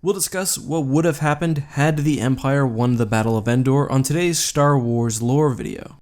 We'll discuss what would have happened had the Empire won the Battle of Endor on today's Star Wars lore video.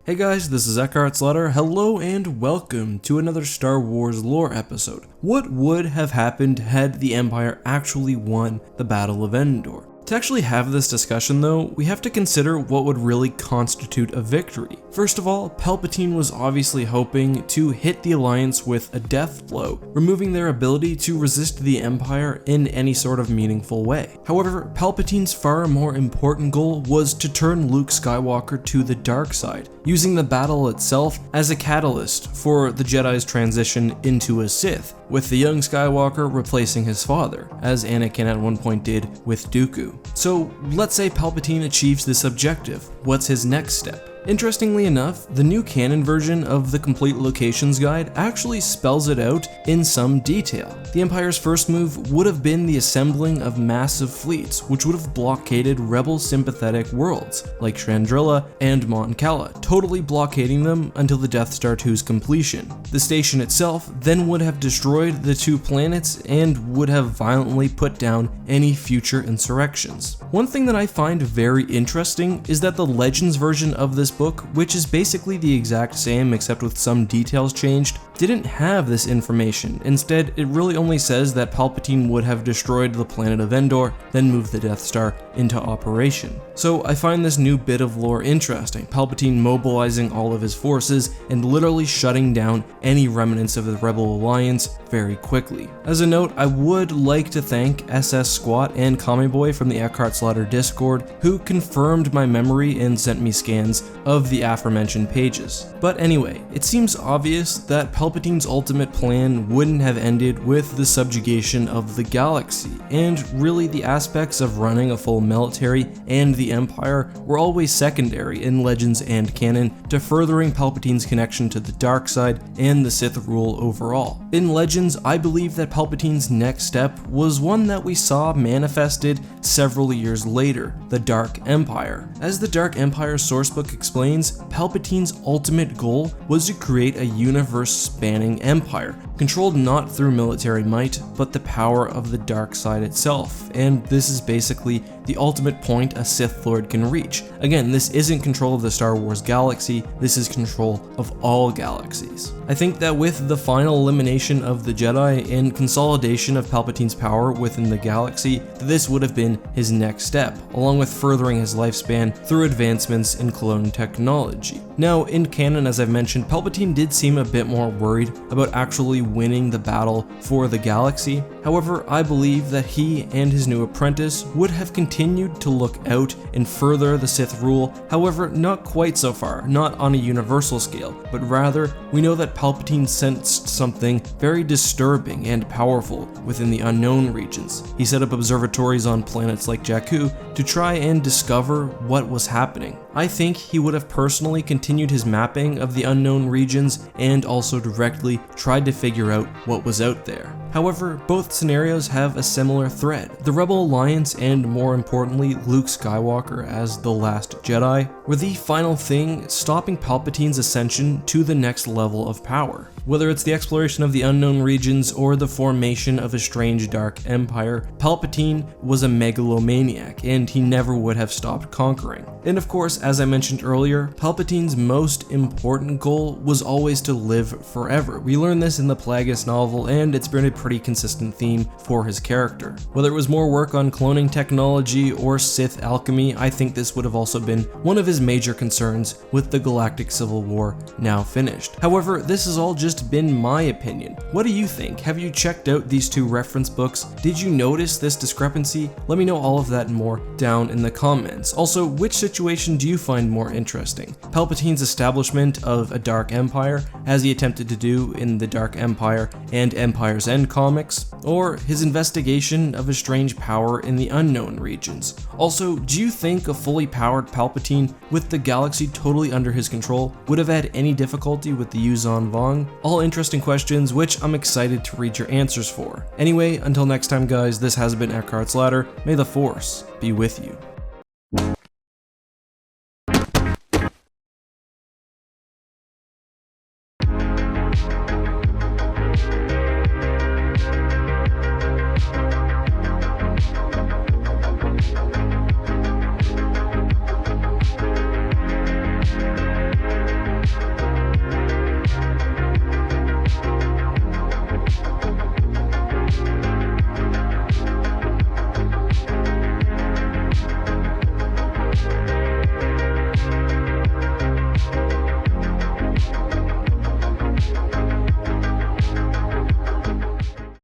Hey guys, this is EckhartsLadder. Hello and welcome to another Star Wars lore episode. What would have happened had the Empire actually won the Battle of Endor? To actually have this discussion though, we have to consider what would really constitute a victory. First of all, Palpatine was obviously hoping to hit the Alliance with a death blow, removing their ability to resist the Empire in any sort of meaningful way. However, Palpatine's far more important goal was to turn Luke Skywalker to the dark side, using the battle itself as a catalyst for the Jedi's transition into a Sith, with the young Skywalker replacing his father, as Anakin at one point did with Dooku. So let's say Palpatine achieves this objective. What's his next step? Interestingly enough, the new canon version of the Complete Locations Guide actually spells it out in some detail. The Empire's first move would have been the assembling of massive fleets, which would have blockaded rebel sympathetic worlds, like Chandrila and Mon Cala, totally blockading them until the Death Star 2's completion. The station itself then would have destroyed the two planets and would have violently put down any future insurrections. One thing that I find very interesting is that the Legends version of this book, which is basically the exact same except with some details changed, didn't have this information. Instead, it really only says that Palpatine would have destroyed the planet of Endor, then moved the Death Star into operation. So I find this new bit of lore interesting, Palpatine mobilizing all of his forces and literally shutting down any remnants of the Rebel Alliance very quickly. As a note, I would like to thank SS Squat and Kamiboy from the EckhartsLadder Discord, who confirmed my memory and sent me scans of the aforementioned pages. But anyway, it seems obvious that Palpatine's ultimate plan wouldn't have ended with the subjugation of the galaxy, and really the aspects of running a full military and the Empire were always secondary in Legends and canon to furthering Palpatine's connection to the dark side and the Sith rule overall. In Legends, I believe that Palpatine's next step was one that we saw manifested several years later, the Dark Empire. As the Dark Empire sourcebook explains, Palpatine's ultimate goal was to create a universe-spanning empire, controlled not through military might, but the power of the dark side itself, and this is basically the ultimate point a Sith Lord can reach. Again, this isn't control of the Star Wars galaxy, this is control of all galaxies. I think that with the final elimination of the Jedi and consolidation of Palpatine's power within the galaxy, this would have been his next step, along with furthering his lifespan through advancements in clone technology. Now, in canon, as I've mentioned, Palpatine did seem a bit more worried about actually winning the battle for the galaxy. However, I believe that he and his new apprentice would have continued to look out and further the Sith rule, however, not quite so far, not on a universal scale, but rather, we know that Palpatine sensed something very disturbing and powerful within the unknown regions. He set up observatories on planets like Jakku to try and discover what was happening. I think he would have personally continued his mapping of the unknown regions and also directly tried to figure out what was out there. However, both scenarios have a similar thread. The Rebel Alliance and, more importantly, Luke Skywalker as the last Jedi were the final thing stopping Palpatine's ascension to the next level of power. Whether it's the exploration of the unknown regions or the formation of a strange dark empire, Palpatine was a megalomaniac and he never would have stopped conquering. And of course, as I mentioned earlier, Palpatine's most important goal was always to live forever. We learned this in the Plagueis novel and it's been a pretty consistent theme for his character. Whether it was more work on cloning technology or Sith alchemy, I think this would have also been one of his major concerns with the Galactic Civil War now finished. However, this has all just been my opinion. What do you think? Have you checked out these two reference books? Did you notice this discrepancy? Let me know all of that and more down in the comments. Also, which situation do you find more interesting? Palpatine's establishment of a dark empire, as he attempted to do in the Dark Empire and Empire's End comics, or his investigation of a strange power in the unknown regions? Also, do you think a fully powered Palpatine with the galaxy totally under his control would have had any difficulty with the Yuuzhan Vong? All interesting questions which I'm excited to read your answers for. Anyway, until next time guys, this has been EckhartsLadder. May the Force be with you.